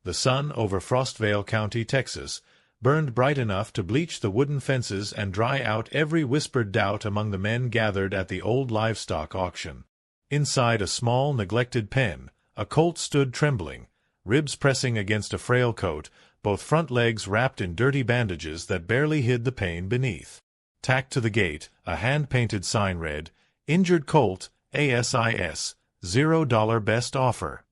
The sun over Frostvale County, Texas, burned bright enough to bleach the wooden fences and dry out every whispered doubt among the men gathered at the old livestock auction. Inside a small, neglected pen, a colt stood trembling, ribs pressing against a frail coat, both front legs wrapped in dirty bandages that barely hid the pain beneath. Tacked to the gate, a hand-painted sign read, "Injured Colt, ASIS, $0 best offer."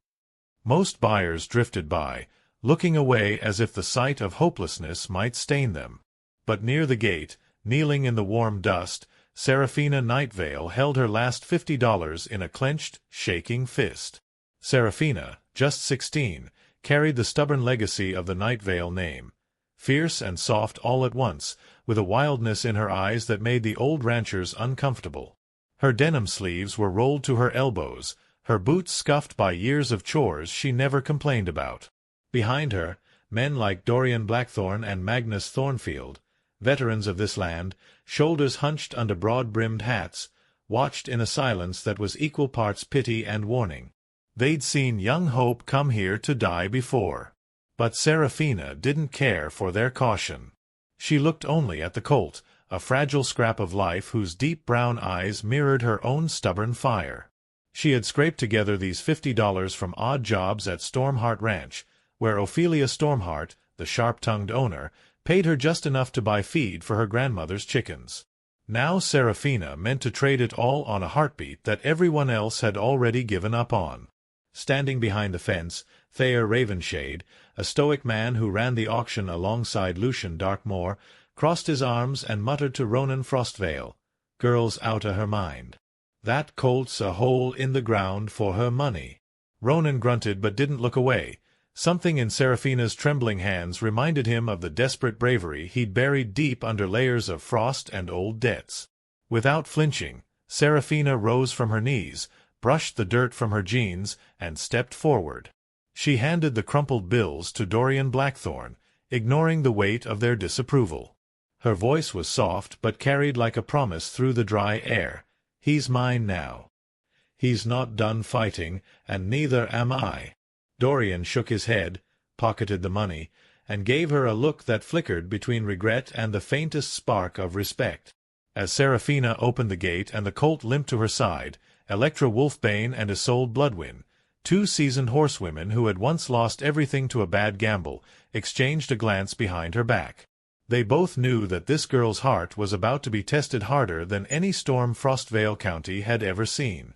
Most buyers drifted by, looking away as if the sight of hopelessness might stain them. But near the gate, kneeling in the warm dust, Seraphina Nightveil held her last $50 in a clenched, shaking fist. Seraphina, just 16, carried the stubborn legacy of the Nightveil name. Fierce and soft all at once, with a wildness in her eyes that made the old ranchers uncomfortable. Her denim sleeves were rolled to her elbows, her boots scuffed by years of chores she never complained about. Behind her, men like Dorian Blackthorne and Magnus Thornfield, veterans of this land, shoulders hunched under broad-brimmed hats, watched in a silence that was equal parts pity and warning. They'd seen young Hope come here to die before. But Seraphina didn't care for their caution. She looked only at the colt, a fragile scrap of life whose deep brown eyes mirrored her own stubborn fire. She had scraped together these $50 from odd jobs at Stormheart Ranch, where Ophelia Stormheart, the sharp-tongued owner, paid her just enough to buy feed for her grandmother's chickens. Now Seraphina meant to trade it all on a heartbeat that everyone else had already given up on. Standing behind the fence, Thayer Ravenshade, a stoic man who ran the auction alongside Lucian Darkmoor, crossed his arms and muttered to Ronan Frostvale, "Girl's out o' her mind. That colt's a hole in the ground for her money." Ronan grunted but didn't look away. Something in Seraphina's trembling hands reminded him of the desperate bravery he'd buried deep under layers of frost and old debts. Without flinching, Seraphina rose from her knees, brushed the dirt from her jeans, and stepped forward. She handed the crumpled bills to Dorian Blackthorne, ignoring the weight of their disapproval. Her voice was soft but carried like a promise through the dry air. "He's mine now. He's not done fighting, and neither am I." Dorian shook his head, pocketed the money, and gave her a look that flickered between regret and the faintest spark of respect. As Seraphina opened the gate and the colt limped to her side, Electra Wolfbane and Isolde Bloodwyn, two seasoned horsewomen who had once lost everything to a bad gamble, exchanged a glance behind her back. They both knew that this girl's heart was about to be tested harder than any storm Frostvale County had ever seen.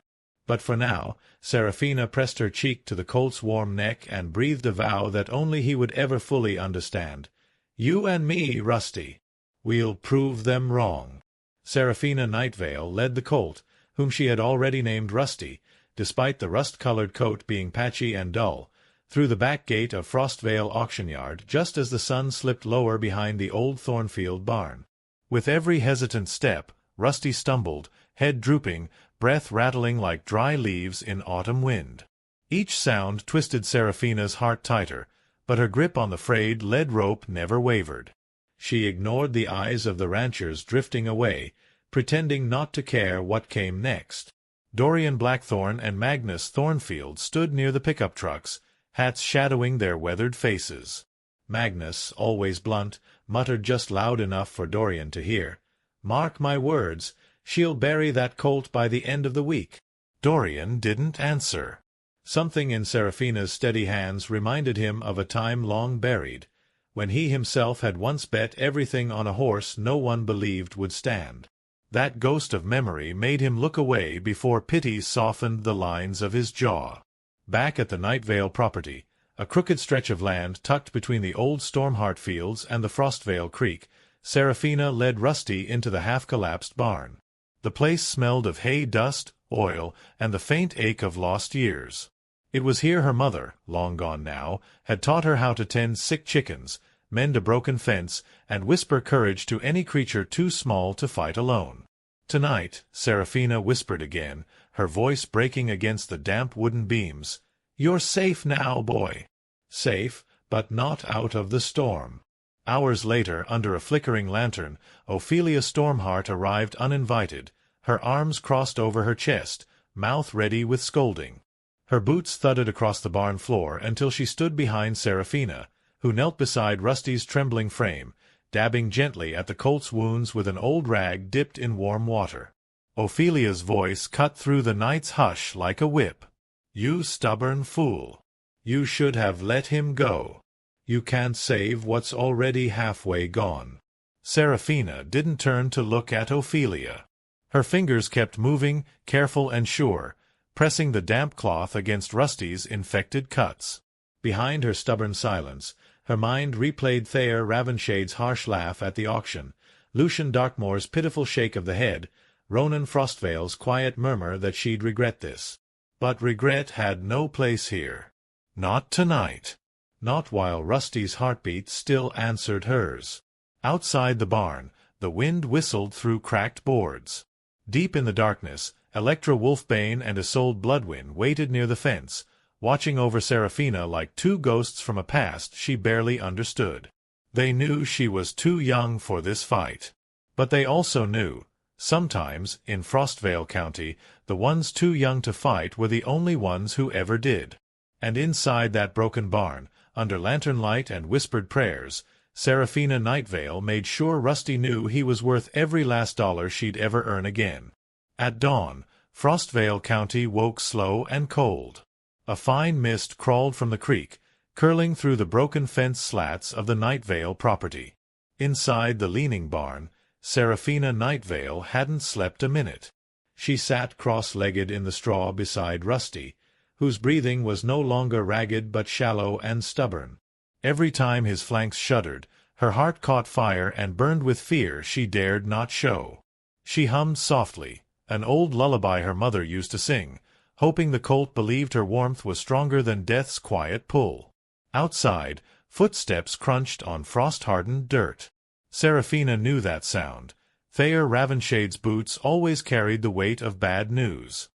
But for now, Seraphina pressed her cheek to the colt's warm neck and breathed a vow that only he would ever fully understand. "You and me, Rusty. We'll prove them wrong." Seraphina Nightveil led the colt, whom she had already named Rusty, despite the rust-colored coat being patchy and dull, through the back gate of Frostvale auction yard just as the sun slipped lower behind the old Thornfield barn. With every hesitant step, Rusty stumbled, head drooping, breath rattling like dry leaves in autumn wind. Each sound twisted Seraphina's heart tighter, but her grip on the frayed lead rope never wavered. She ignored the eyes of the ranchers drifting away, pretending not to care what came next. Dorian Blackthorne and Magnus Thornfield stood near the pickup trucks, hats shadowing their weathered faces. Magnus, always blunt, muttered just loud enough for Dorian to hear, "Mark my words, she'll bury that colt by the end of the week." Dorian didn't answer. Something in Seraphina's steady hands reminded him of a time long buried, when he himself had once bet everything on a horse no one believed would stand. That ghost of memory made him look away before pity softened the lines of his jaw. Back at the Nightveil property, a crooked stretch of land tucked between the old Stormheart fields and the Frostvale Creek, Seraphina led Rusty into the half-collapsed barn. The place smelled of hay dust, oil, and the faint ache of lost years. It was here her mother, long gone now, had taught her how to tend sick chickens, mend a broken fence, and whisper courage to any creature too small to fight alone. Tonight, Seraphina whispered again, her voice breaking against the damp wooden beams, "You're safe now, boy." Safe, but not out of the storm. Hours later, under a flickering lantern, Ophelia Stormheart arrived uninvited, her arms crossed over her chest, mouth ready with scolding. Her boots thudded across the barn floor until she stood behind Seraphina, who knelt beside Rusty's trembling frame, dabbing gently at the colt's wounds with an old rag dipped in warm water. Ophelia's voice cut through the night's hush like a whip. "You stubborn fool! You should have let him go. You can't save what's already halfway gone." Seraphina didn't turn to look at Ophelia. Her fingers kept moving, careful and sure, pressing the damp cloth against Rusty's infected cuts. Behind her stubborn silence, her mind replayed Thayer Ravenshade's harsh laugh at the auction, Lucian Darkmoor's pitiful shake of the head, Ronan Frostveil's quiet murmur that she'd regret this. But regret had no place here. Not tonight. Not while Rusty's heartbeat still answered hers. Outside the barn, the wind whistled through cracked boards. Deep in the darkness, Electra Wolfbane and Isolde Bloodwind waited near the fence, watching over Seraphina like two ghosts from a past she barely understood. They knew she was too young for this fight. But they also knew, sometimes, in Frostvale County, the ones too young to fight were the only ones who ever did. And inside that broken barn, under lantern light and whispered prayers, Seraphina Nightveil made sure Rusty knew he was worth every last dollar she'd ever earn again. At dawn, Frostvale County woke slow and cold. A fine mist crawled from the creek, curling through the broken fence slats of the Nightveil property. Inside the leaning barn, Seraphina Nightveil hadn't slept a minute. She sat cross-legged in the straw beside Rusty, whose breathing was no longer ragged but shallow and stubborn. Every time his flanks shuddered, her heart caught fire and burned with fear she dared not show. She hummed softly, an old lullaby her mother used to sing, hoping the colt believed her warmth was stronger than death's quiet pull. Outside, footsteps crunched on frost-hardened dirt. Seraphina knew that sound. Thayer Ravenshade's boots always carried the weight of bad news.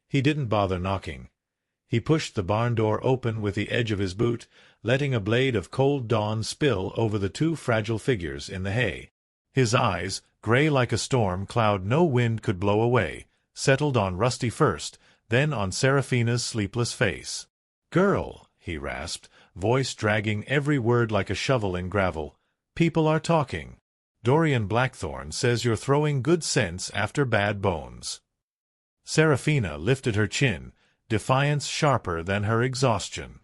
He didn't bother knocking. He pushed the barn door open with the edge of his boot, letting a blade of cold dawn spill over the two fragile figures in the hay. His eyes, gray like a storm cloud no wind could blow away, settled on Rusty first, then on Seraphina's sleepless face. "Girl," he rasped, voice dragging every word like a shovel in gravel, "people are talking. Dorian Blackthorn says you're throwing good sense after bad bones." Seraphina lifted her chin, defiance sharper than her exhaustion.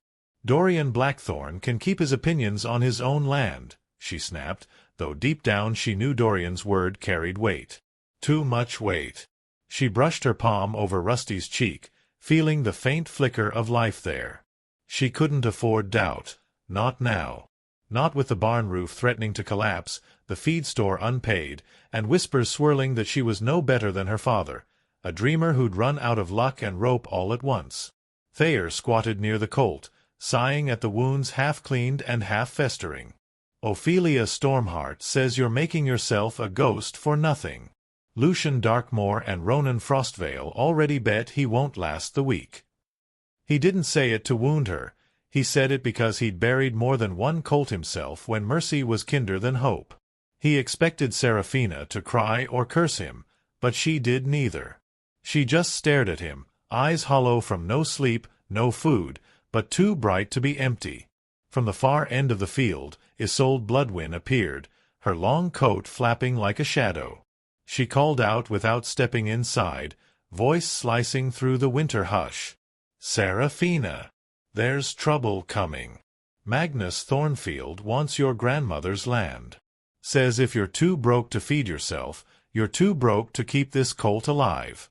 "Dorian Blackthorn can keep his opinions on his own land," she snapped, though deep down she knew Dorian's word carried weight. Too much weight. She brushed her palm over Rusty's cheek, feeling the faint flicker of life there. She couldn't afford doubt. Not now. Not with the barn roof threatening to collapse, the feed store unpaid, and whispers swirling that she was no better than her father, a dreamer who'd run out of luck and rope all at once. Thayer squatted near the colt, sighing at the wounds half-cleaned and half-festering. "Ophelia Stormheart says you're making yourself a ghost for nothing. Lucian Darkmoor and Ronan Frostveil already bet he won't last the week." He didn't say it to wound her. He said it because he'd buried more than one colt himself when mercy was kinder than hope. He expected Seraphina to cry or curse him, but she did neither. She just stared at him, eyes hollow from no sleep, no food, but too bright to be empty. From the far end of the field, Isolde Bloodwind appeared, her long coat flapping like a shadow. She called out without stepping inside, voice slicing through the winter hush. "Seraphina, there's trouble coming. Magnus Thornfield wants your grandmother's land. Says if you're too broke to feed yourself, you're too broke to keep this colt alive."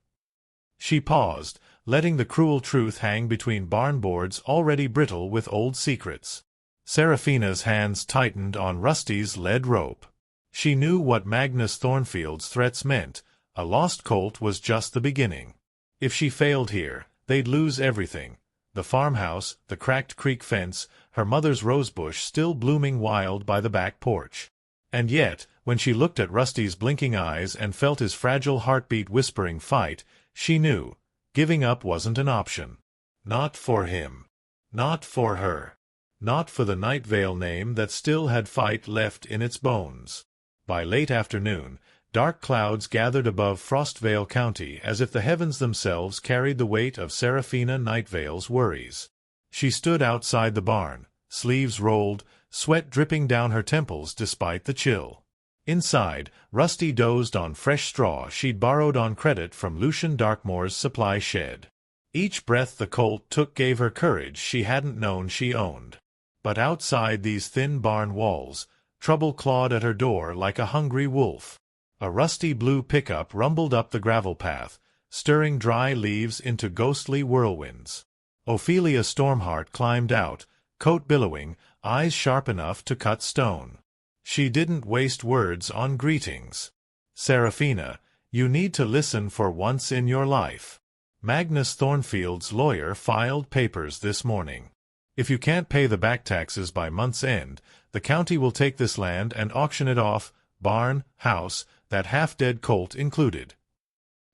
She paused, letting the cruel truth hang between barn boards already brittle with old secrets. Seraphina's hands tightened on Rusty's lead rope. She knew what Magnus Thornfield's threats meant. A lost colt was just the beginning. If she failed here, they'd lose everything. The farmhouse, the cracked creek fence, her mother's rosebush still blooming wild by the back porch. And yet, when she looked at Rusty's blinking eyes and felt his fragile heartbeat whispering fight, she knew. Giving up wasn't an option. Not for him. Not for her. Not for the Nightveil name that still had fight left in its bones. By late afternoon, Dark clouds gathered above Frostvale County as if the heavens themselves carried the weight of Seraphina Nightveil's worries. She stood outside the barn, sleeves rolled, sweat dripping down her temples despite the chill. Inside, Rusty dozed on fresh straw she'd borrowed on credit from Lucian Darkmoor's supply shed. Each breath the colt took gave her courage she hadn't known she owned. But outside these thin barn walls, trouble clawed at her door like a hungry wolf. A rusty blue pickup rumbled up the gravel path, stirring dry leaves into ghostly whirlwinds. Ophelia Stormheart climbed out, coat billowing, eyes sharp enough to cut stone. She didn't waste words on greetings. "Seraphina, you need to listen for once in your life. Magnus Thornfield's lawyer filed papers this morning. If you can't pay the back taxes by month's end, the county will take this land and auction it off, barn, house, that half-dead colt included."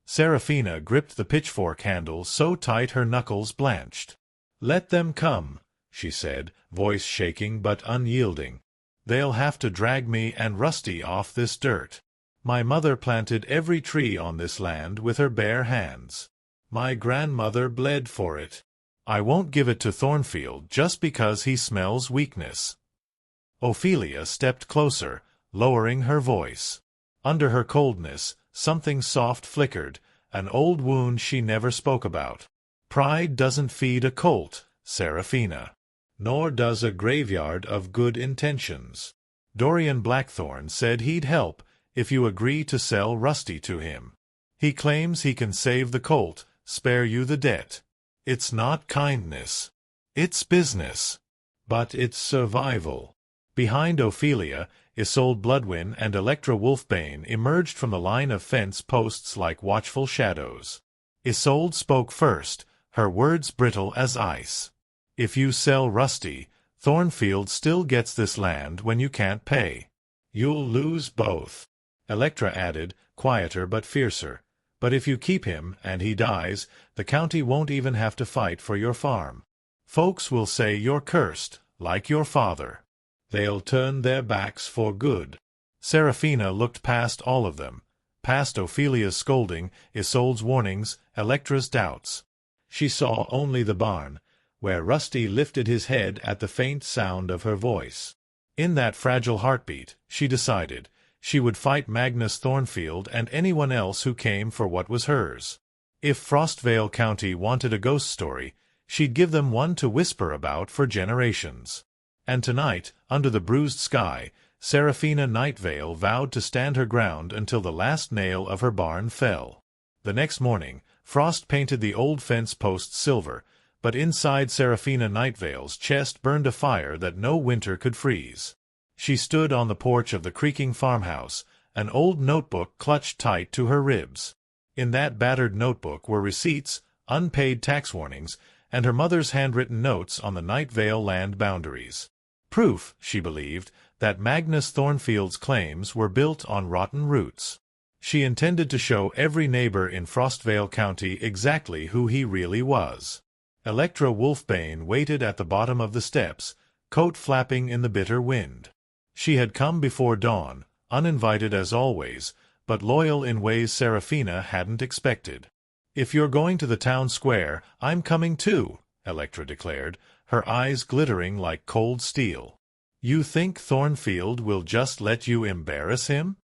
Seraphina gripped the pitchfork handle so tight her knuckles blanched. "Let them come," she said, voice shaking but unyielding. "They'll have to drag me and Rusty off this dirt. My mother planted every tree on this land with her bare hands. My grandmother bled for it. I won't give it to Thornfield just because he smells weakness." Ophelia stepped closer, lowering her voice. Under her coldness, something soft flickered, an old wound she never spoke about. "Pride doesn't feed a colt, Seraphina. Nor does a graveyard of good intentions. Dorian Blackthorn said he'd help if you agree to sell Rusty to him. He claims he can save the colt, spare you the debt. It's not kindness. It's business. But it's survival." Behind Ophelia, Isolde Bloodwyn and Electra Wolfbane emerged from the line of fence posts like watchful shadows. Isolde spoke first, her words brittle as ice. "If you sell Rusty, Thornfield still gets this land when you can't pay. You'll lose both." Electra added, quieter but fiercer, "But if you keep him, and he dies, the county won't even have to fight for your farm. Folks will say you're cursed, like your father. They'll turn their backs for good." Seraphina looked past all of them, past Ophelia's scolding, Isolde's warnings, Electra's doubts. She saw only the barn, where Rusty lifted his head at the faint sound of her voice. In that fragile heartbeat, she decided, she would fight Magnus Thornfield and anyone else who came for what was hers. If Frostvale County wanted a ghost story, she'd give them one to whisper about for generations. And tonight, under the bruised sky, Seraphina Nightveil vowed to stand her ground until the last nail of her barn fell. The next morning, frost painted the old fence posts silver, but inside Seraphina Nightveil's chest burned a fire that no winter could freeze. She stood on the porch of the creaking farmhouse, an old notebook clutched tight to her ribs. In that battered notebook were receipts, unpaid tax warnings, and her mother's handwritten notes on the Nightveil land boundaries. Proof, she believed, that Magnus Thornfield's claims were built on rotten roots. She intended to show every neighbor in Frostvale County exactly who he really was. Electra Wolfbane waited at the bottom of the steps, coat flapping in the bitter wind. She had come before dawn, uninvited as always, but loyal in ways Seraphina hadn't expected. "If you're going to the town square, I'm coming too," Electra declared, her eyes glittering like cold steel. "You think Thornfield will just let you embarrass him?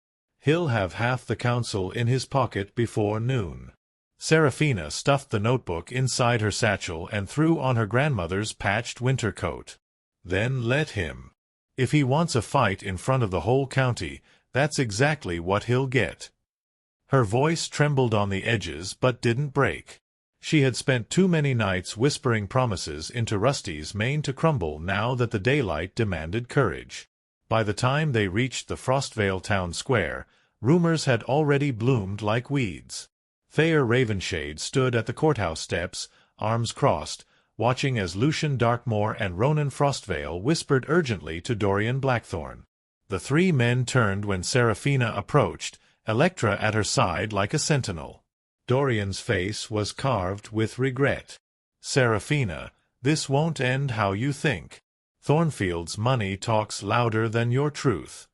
He'll have half the council in his pocket before noon." Seraphina stuffed the notebook inside her satchel and threw on her grandmother's patched winter coat. "Then let him. If he wants a fight in front of the whole county, that's exactly what he'll get." Her voice trembled on the edges but didn't break. She had spent too many nights whispering promises into Rusty's mane to crumble now that the daylight demanded courage. By the time they reached the Frostvale town square, rumors had already bloomed like weeds. Thayer Ravenshade stood at the courthouse steps, arms crossed, watching as Lucian Darkmoor and Ronan Frostvale whispered urgently to Dorian Blackthorn. The three men turned when Seraphina approached, Electra at her side like a sentinel. Dorian's face was carved with regret. "Seraphina, this won't end how you think. Thornfield's money talks louder than your truth."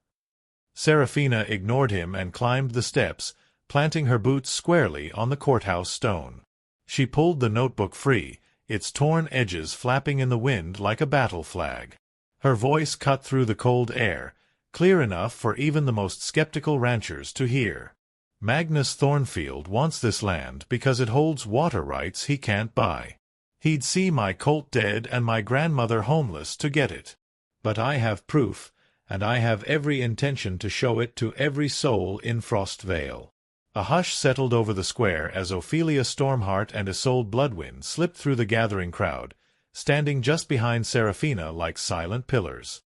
Seraphina ignored him and climbed the steps, planting her boots squarely on the courthouse stone. She pulled the notebook free, its torn edges flapping in the wind like a battle flag. Her voice cut through the cold air, clear enough for even the most skeptical ranchers to hear. Magnus Thornfield wants this land because it holds water rights he can't buy. He'd see my colt dead and my grandmother homeless to get it. But I have proof, and I have every intention to show it to every soul in Frostvale. A hush settled over the square as Ophelia Stormheart and Isolde Bloodwind slipped through the gathering crowd, standing just behind Seraphina like silent pillars.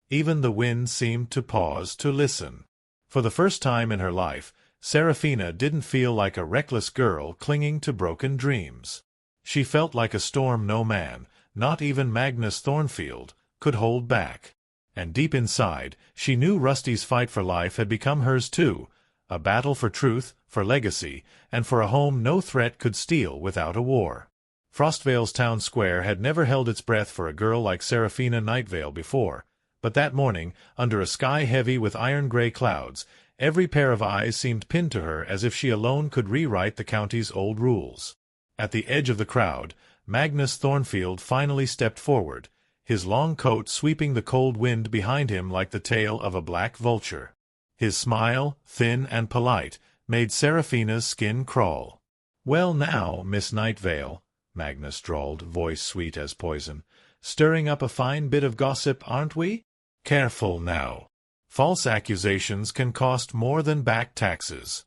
Even the wind seemed to pause to listen. For the first time in her life, Seraphina didn't feel like a reckless girl clinging to broken dreams. She felt like a storm no man, not even Magnus Thornfield, could hold back. And deep inside, she knew Rusty's fight for life had become hers too, a battle for truth, for legacy, and for a home no threat could steal without a war. Frostvale's town square had never held its breath for a girl like Seraphina Nightveil before, but that morning, under a sky heavy with iron-gray clouds, every pair of eyes seemed pinned to her as if she alone could rewrite the county's old rules. At the edge of the crowd, Magnus Thornfield finally stepped forward, his long coat sweeping the cold wind behind him like the tail of a black vulture. His smile, thin and polite, made Seraphina's skin crawl. "Well now, Miss Nightveil," Magnus drawled, voice sweet as poison, "stirring up a fine bit of gossip, aren't we? Careful now. False accusations can cost more than back taxes."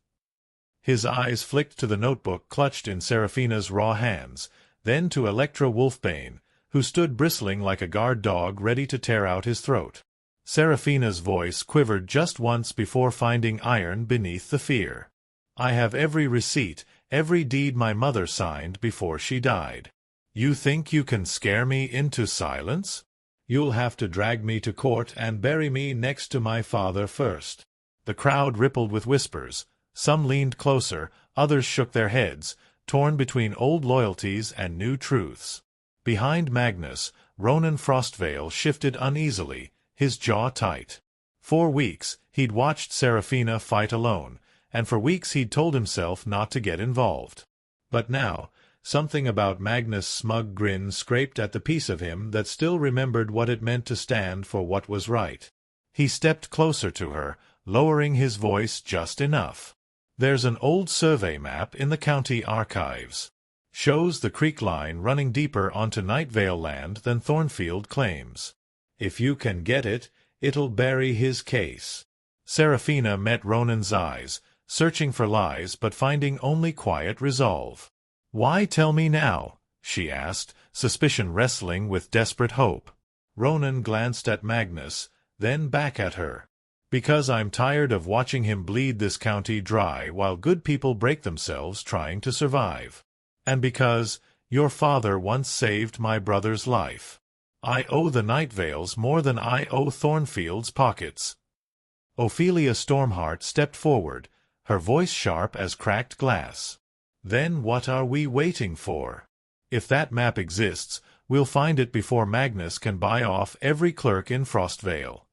His eyes flicked to the notebook clutched in Seraphina's raw hands, then to Electra Wolfbane, who stood bristling like a guard dog ready to tear out his throat. Seraphina's voice quivered just once before finding iron beneath the fear. "I have every receipt, every deed my mother signed before she died. You think you can scare me into silence? You'll have to drag me to court and bury me next to my father first." The crowd rippled with whispers. Some leaned closer, others shook their heads, torn between old loyalties and new truths. Behind Magnus, Ronan Frostvale shifted uneasily, his jaw tight. For weeks, he'd watched Seraphina fight alone, and for weeks he'd told himself not to get involved. But now, something about Magnus' smug grin scraped at the piece of him that still remembered what it meant to stand for what was right. He stepped closer to her, lowering his voice just enough. "There's an old survey map in the county archives. Shows the creek line running deeper onto Nightveil land than Thornfield claims. If you can get it, it'll bury his case." Seraphina met Ronan's eyes, searching for lies but finding only quiet resolve. "Why tell me now?" she asked, suspicion wrestling with desperate hope. Ronan glanced at Magnus, then back at her. "Because I'm tired of watching him bleed this county dry while good people break themselves trying to survive. And because your father once saved my brother's life. I owe the Nightveils more than I owe Thornfield's pockets." Ophelia Stormheart stepped forward, her voice sharp as cracked glass. "Then what are we waiting for? If that map exists, we'll find it before Magnus can buy off every clerk in Frostvale."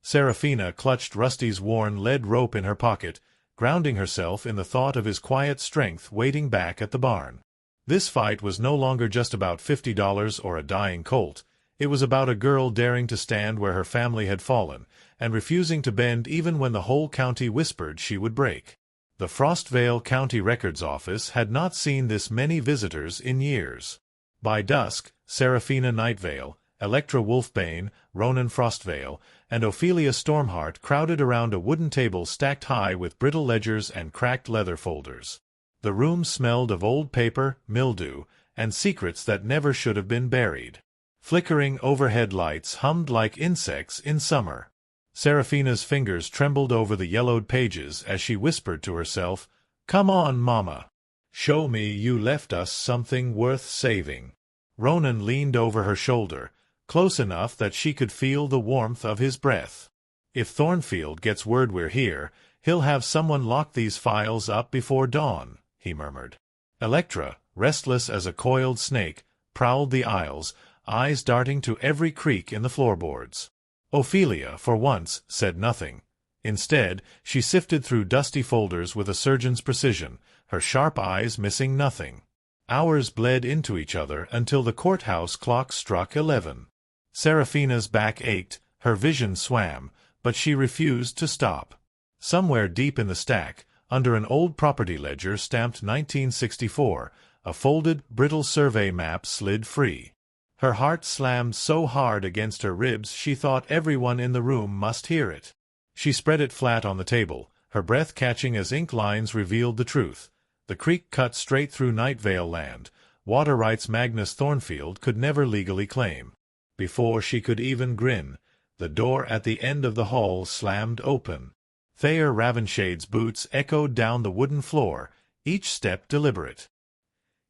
Seraphina clutched Rusty's worn lead rope in her pocket, grounding herself in the thought of his quiet strength waiting back at the barn. This fight was no longer just about $50 or a dying colt. It was about a girl daring to stand where her family had fallen, and refusing to bend even when the whole county whispered she would break. The Frostvale County Records Office had not seen this many visitors in years. By dusk, Seraphina Nightveil, Electra Wolfbane, Ronan Frostvale, and Ophelia Stormheart crowded around a wooden table stacked high with brittle ledgers and cracked leather folders. The room smelled of old paper, mildew, and secrets that never should have been buried. Flickering overhead lights hummed like insects in summer. Seraphina's fingers trembled over the yellowed pages as she whispered to herself, "Come on, Mama. Show me you left us something worth saving." Ronan leaned over her shoulder, close enough that she could feel the warmth of his breath. "If Thornfield gets word we're here, he'll have someone lock these files up before dawn," he murmured. Electra, restless as a coiled snake, prowled the aisles, eyes darting to every creak in the floorboards. Ophelia, for once, said nothing. Instead, she sifted through dusty folders with a surgeon's precision, her sharp eyes missing nothing. Hours bled into each other until the courthouse clock struck 11. Seraphina's back ached, her vision swam, but she refused to stop. Somewhere deep in the stack, under an old property ledger stamped 1964, a folded, brittle survey map slid free. Her heart slammed so hard against her ribs she thought everyone in the room must hear it. She spread it flat on the table, her breath catching as ink lines revealed the truth. The creek cut straight through Nightveil land, water rights Magnus Thornfield could never legally claim. Before she could even grin, the door at the end of the hall slammed open. Thayer Ravenshade's boots echoed down the wooden floor, each step deliberate.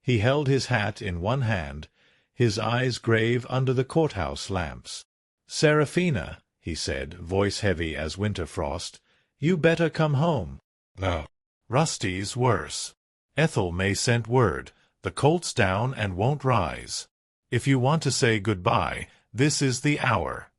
He held his hat in one hand, his eyes grave under the courthouse lamps. "Seraphina," he said, voice heavy as winter frost, "you better come home." "No." "Rusty's worse. Ethel May sent word. The colt's down and won't rise. If you want to say goodbye, this is the hour."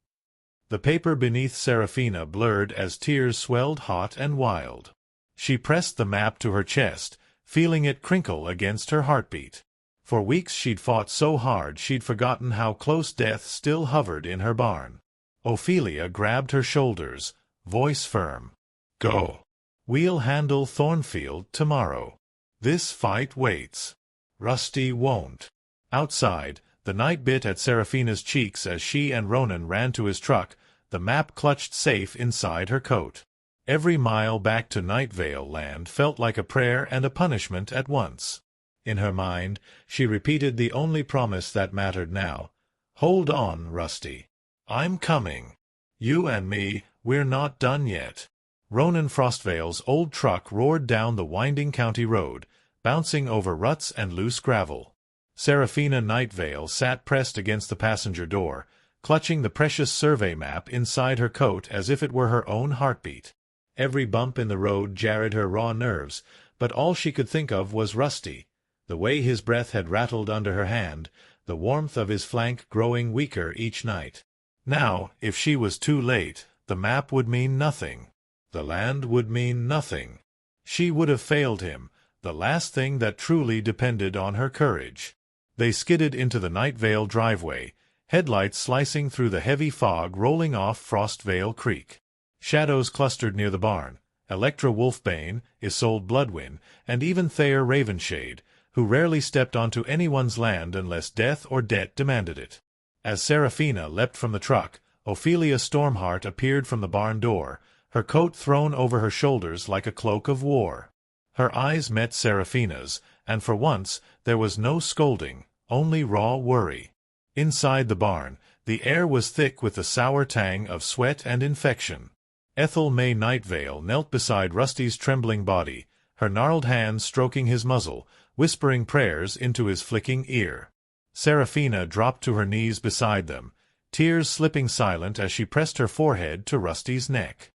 The paper beneath Seraphina blurred as tears swelled hot and wild. She pressed the map to her chest, feeling it crinkle against her heartbeat. For weeks she'd fought so hard she'd forgotten how close death still hovered in her barn. Ophelia grabbed her shoulders, voice firm. "Go." "We'll handle Thornfield tomorrow. This fight waits." "Rusty won't." Outside, the night bit at Seraphina's cheeks as she and Ronan ran to his truck, the map clutched safe inside her coat. Every mile back to Nightveil land felt like a prayer and a punishment at once. In her mind, she repeated the only promise that mattered now. "Hold on, Rusty. I'm coming. You and me, we're not done yet." Ronan Frostveil's old truck roared down the winding county road, bouncing over ruts and loose gravel. Seraphina Nightveil sat pressed against the passenger door, clutching the precious survey map inside her coat as if it were her own heartbeat. Every bump in the road jarred her raw nerves, but all she could think of was Rusty, the way his breath had rattled under her hand, the warmth of his flank growing weaker each night. Now, if she was too late, the map would mean nothing. The land would mean nothing. She would have failed him, the last thing that truly depended on her courage. They skidded into the Nightveil driveway, headlights slicing through the heavy fog rolling off Frostveil Creek. Shadows clustered near the barn. Electra Wolfbane, Isolde Bloodwind, and even Thayer Ravenshade, who rarely stepped onto anyone's land unless death or debt demanded it. As Seraphina leapt from the truck, Ophelia Stormheart appeared from the barn door, her coat thrown over her shoulders like a cloak of war. Her eyes met Seraphina's, and for once there was no scolding, only raw worry. Inside the barn, the air was thick with the sour tang of sweat and infection. Ethel May Nightveil knelt beside Rusty's trembling body, her gnarled hands stroking his muzzle, whispering prayers into his flicking ear. Seraphina dropped to her knees beside them, tears slipping silent as she pressed her forehead to Rusty's neck.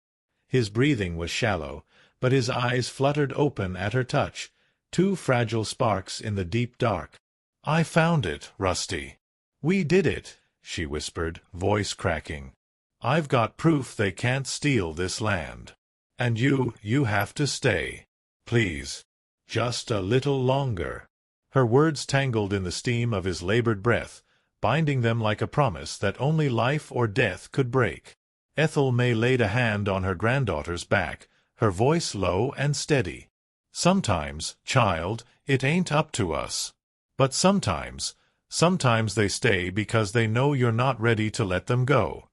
His breathing was shallow, but his eyes fluttered open at her touch, two fragile sparks in the deep dark. "I found it, Rusty. We did it," she whispered, voice cracking. "I've got proof they can't steal this land. And you have to stay. Please. Just a little longer." Her words tangled in the steam of his labored breath, binding them like a promise that only life or death could break. Ethel May laid a hand on her granddaughter's back, her voice low and steady. "Sometimes, child, it ain't up to us. But sometimes they stay because they know you're not ready to let them go."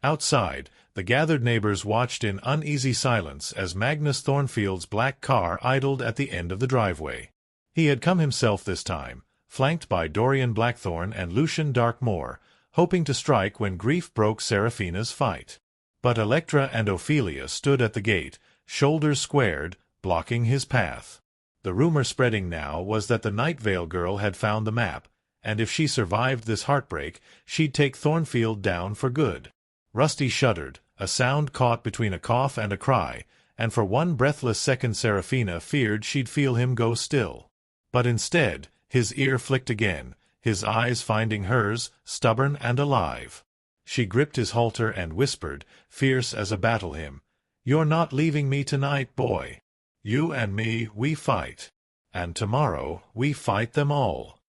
Outside, the gathered neighbors watched in uneasy silence as Magnus Thornfield's black car idled at the end of the driveway. He had come himself this time, flanked by Dorian Blackthorne and Lucian Darkmoor, hoping to strike when grief broke Seraphina's fight. But Electra and Ophelia stood at the gate, shoulders squared, blocking his path. The rumor spreading now was that the Nightveil girl had found the map, and if she survived this heartbreak, she'd take Thornfield down for good. Rusty shuddered, a sound caught between a cough and a cry, and for one breathless second Seraphina feared she'd feel him go still. But instead, his ear flicked again, his eyes finding hers, stubborn and alive. She gripped his halter and whispered, fierce as a battle hymn, "You're not leaving me tonight, boy. You and me, we fight. And tomorrow we fight them all."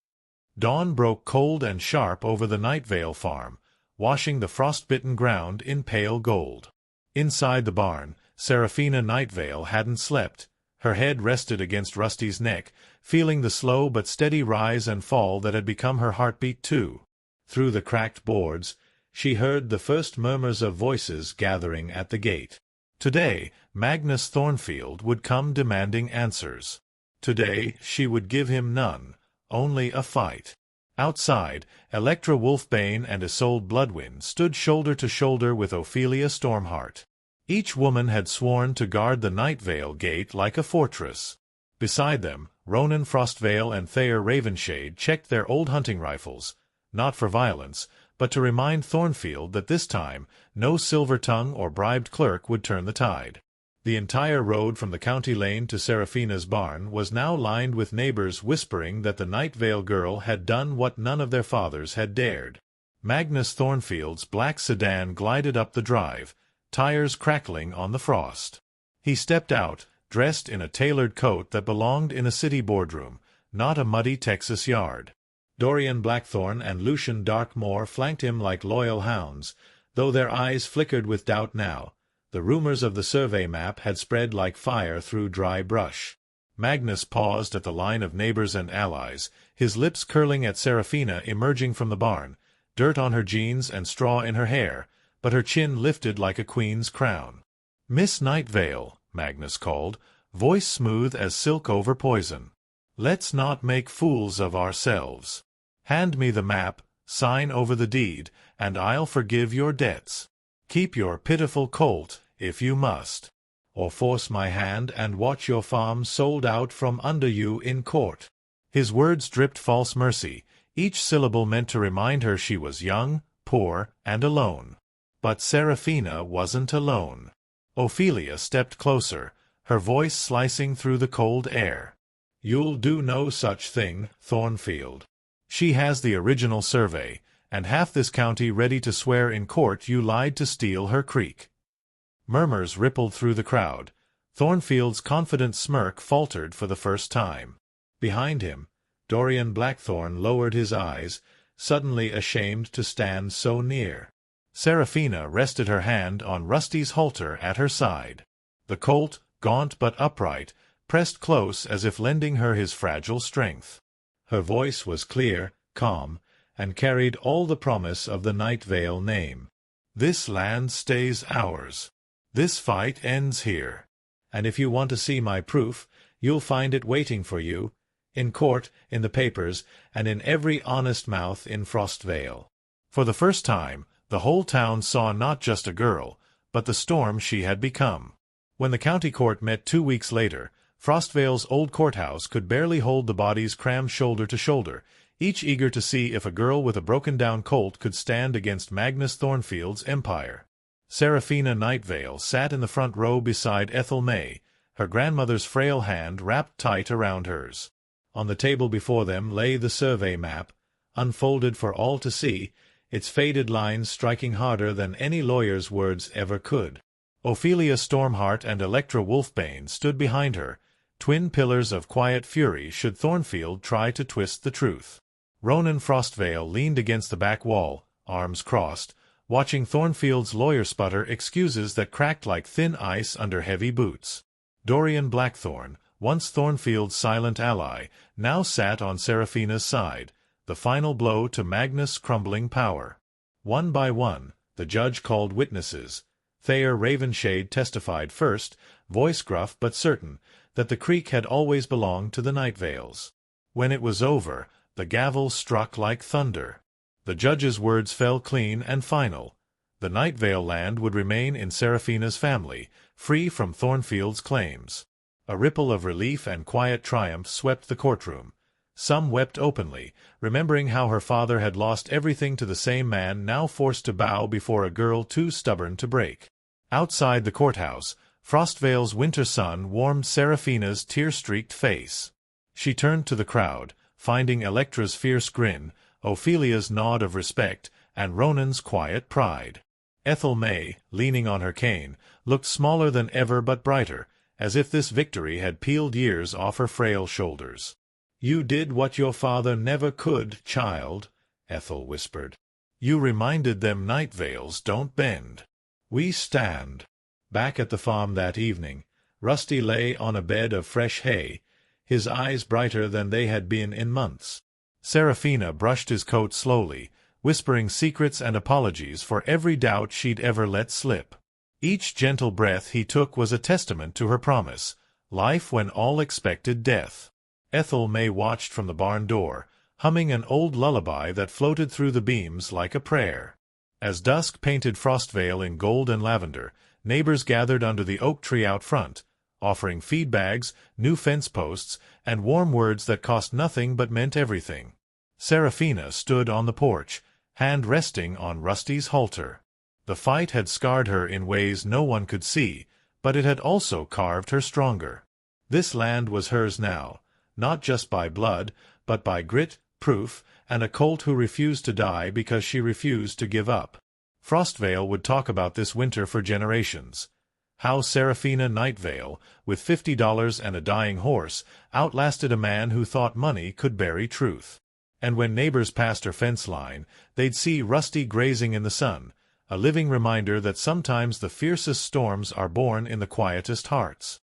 Dawn broke cold and sharp over the Nightveil farm, washing the frostbitten ground in pale gold. Inside the barn, Seraphina Nightveil hadn't slept. Her head rested against Rusty's neck, feeling the slow but steady rise and fall that had become her heartbeat too. Through the cracked boards, she heard the first murmurs of voices gathering at the gate. Today, Magnus Thornfield would come demanding answers. Today, she would give him none, only a fight. Outside, Electra Wolfbane and Isolde Bloodwind stood shoulder to shoulder with Ophelia Stormheart. Each woman had sworn to guard the Nightveil gate like a fortress. Beside them, Ronan Frostvale and Thayer Ravenshade checked their old hunting rifles, not for violence, but to remind Thornfield that this time no silver-tongue or bribed clerk would turn the tide. The entire road from the county lane to Seraphina's barn was now lined with neighbors whispering that the Nightveil girl had done what none of their fathers had dared. Magnus Thornfield's black sedan glided up the drive, tires crackling on the frost. He stepped out, dressed in a tailored coat that belonged in a city boardroom, not a muddy Texas yard. Dorian Blackthorn and Lucian Darkmoor flanked him like loyal hounds, though their eyes flickered with doubt now. The rumors of the survey map had spread like fire through dry brush. Magnus paused at the line of neighbors and allies, his lips curling at Seraphina emerging from the barn, dirt on her jeans and straw in her hair, but her chin lifted like a queen's crown. "Miss Nightveil," Magnus called, voice smooth as silk over poison. "Let's not make fools of ourselves. Hand me the map, sign over the deed, and I'll forgive your debts. Keep your pitiful colt, if you must. Or force my hand and watch your farm sold out from under you in court." His words dripped false mercy, each syllable meant to remind her she was young, poor, and alone. But Seraphina wasn't alone. Ophelia stepped closer, her voice slicing through the cold air. "You'll do no such thing, Thornfield. She has the original survey, and half this county ready to swear in court you lied to steal her creek." Murmurs rippled through the crowd. Thornfield's confident smirk faltered for the first time. Behind him, Dorian Blackthorn lowered his eyes, suddenly ashamed to stand so near. Seraphina rested her hand on Rusty's halter at her side. The colt, gaunt but upright, pressed close as if lending her his fragile strength. Her voice was clear, calm, and carried all the promise of the Nightveil name. "This land stays ours. This fight ends here. And if you want to see my proof, you'll find it waiting for you, in court, in the papers, and in every honest mouth in Frostvale." For the first time, the whole town saw not just a girl, but the storm she had become. When the county court met 2 weeks later, Frostvale's old courthouse could barely hold the bodies crammed shoulder to shoulder, each eager to see if a girl with a broken-down colt could stand against Magnus Thornfield's empire. Seraphina Nightveil sat in the front row beside Ethel May, her grandmother's frail hand wrapped tight around hers. On the table before them lay the survey map, unfolded for all to see, its faded lines striking harder than any lawyer's words ever could. Ophelia Stormheart and Electra Wolfbane stood behind her, twin pillars of quiet fury should Thornfield try to twist the truth. Ronan Frostvale leaned against the back wall, arms crossed, watching Thornfield's lawyer sputter excuses that cracked like thin ice under heavy boots. Dorian Blackthorn, once Thornfield's silent ally, now sat on Seraphina's side, the final blow to Magnus' crumbling power. One by one, the judge called witnesses. Thayer Ravenshade testified first, voice gruff but certain, that the creek had always belonged to the Nightveils. When it was over, the gavel struck like thunder. The judge's words fell clean and final. The Nightveil land would remain in Seraphina's family, free from Thornfield's claims. A ripple of relief and quiet triumph swept the courtroom. Some wept openly, remembering how her father had lost everything to the same man now forced to bow before a girl too stubborn to break. Outside the courthouse, Frostvale's winter sun warmed Seraphina's tear-streaked face. She turned to the crowd, finding Electra's fierce grin, Ophelia's nod of respect, and Ronan's quiet pride. Ethel May, leaning on her cane, looked smaller than ever but brighter, as if this victory had peeled years off her frail shoulders. "You did what your father never could, child," Ethel whispered. "You reminded them Nightveils don't bend. We stand." Back at the farm that evening, Rusty lay on a bed of fresh hay, his eyes brighter than they had been in months. Seraphina brushed his coat slowly, whispering secrets and apologies for every doubt she'd ever let slip. Each gentle breath he took was a testament to her promise, life when all expected death. Ethel May watched from the barn door, humming an old lullaby that floated through the beams like a prayer. As dusk painted Frostvale in gold and lavender, neighbors gathered under the oak tree out front, offering feed bags, new fence posts, and warm words that cost nothing but meant everything. Seraphina stood on the porch, hand resting on Rusty's halter. The fight had scarred her in ways no one could see, but it had also carved her stronger. This land was hers now, not just by blood, but by grit, proof, and a colt who refused to die because she refused to give up. Frostvale would talk about this winter for generations. How Seraphina Nightveil, with $50 and a dying horse, outlasted a man who thought money could bury truth. And when neighbors passed her fence line, they'd see Rusty grazing in the sun, a living reminder that sometimes the fiercest storms are born in the quietest hearts.